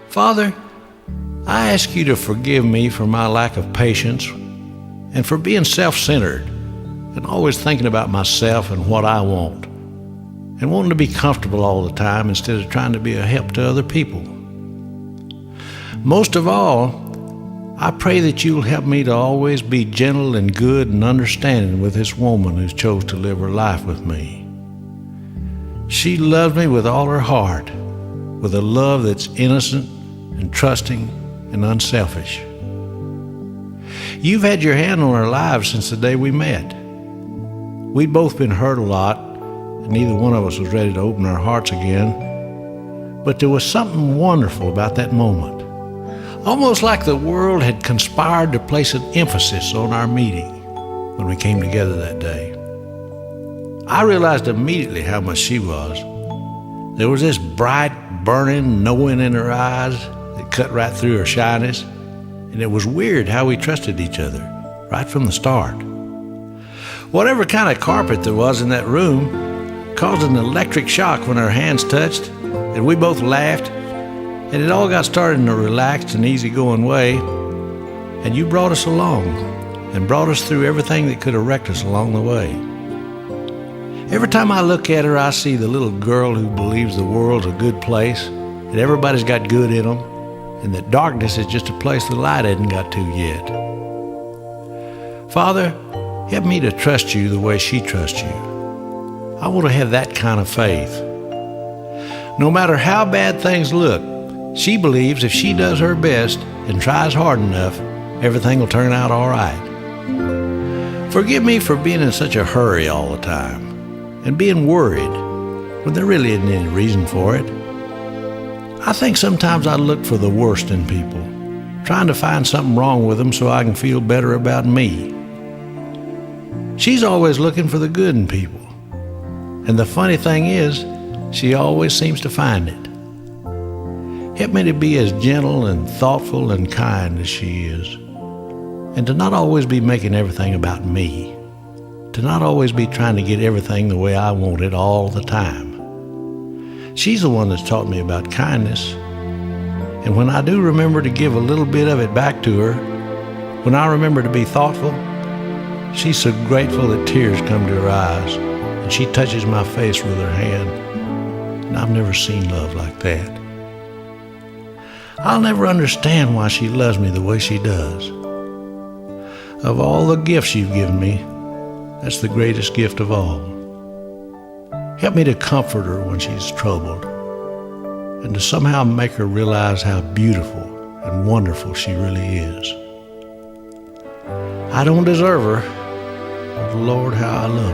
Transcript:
Father, I ask you to forgive me for my lack of patience and for being self-centered and always thinking about myself and what I want and wanting to be comfortable all the time instead of trying to be a help to other people. Most of all, I pray that you'll help me to always be gentle and good and understanding with this woman who's chose to live her life with me. She loves me with all her heart, with a love that's innocent and trusting and unselfish. You've had your hand on our lives since the day we met. We'd both been hurt a lot, and neither one of us was ready to open our hearts again. But there was something wonderful about that moment. Almost like the world had conspired to place an emphasis on our meeting when we came together that day. I realized immediately how much she was. There was this bright, burning knowing in her eyes that cut right through her shyness, and it was weird how we trusted each other right from the start. Whatever kind of carpet there was in that room caused an electric shock when our hands touched, and we both laughed, and it all got started in a relaxed and easygoing way, and you brought us along and brought us through everything that could have wrecked us along the way. Every time I look at her, I see the little girl who believes the world's a good place, that everybody's got good in them, and that darkness is just a place the light hadn't got to yet. Father, help me to trust you the way she trusts you. I want to have that kind of faith. No matter how bad things look, she believes if she does her best and tries hard enough, everything will turn out all right. Forgive me for being in such a hurry all the time and being worried when there really isn't any reason for it. I think sometimes I look for the worst in people, trying to find something wrong with them so I can feel better about me. She's always looking for the good in people, and the funny thing is, she always seems to find it. Help me to be as gentle and thoughtful and kind as she is, and to not always be making everything about me, to not always be trying to get everything the way I want it all the time. She's the one that's taught me about kindness, and when I do remember to give a little bit of it back to her, when I remember to be thoughtful, she's so grateful that tears come to her eyes, and she touches my face with her hand, and I've never seen love like that. I'll never understand why she loves me the way she does. Of all the gifts you've given me, that's the greatest gift of all. Help me to comfort her when she's troubled, and to somehow make her realize how beautiful and wonderful she really is. I don't deserve her, but Lord, how I love her.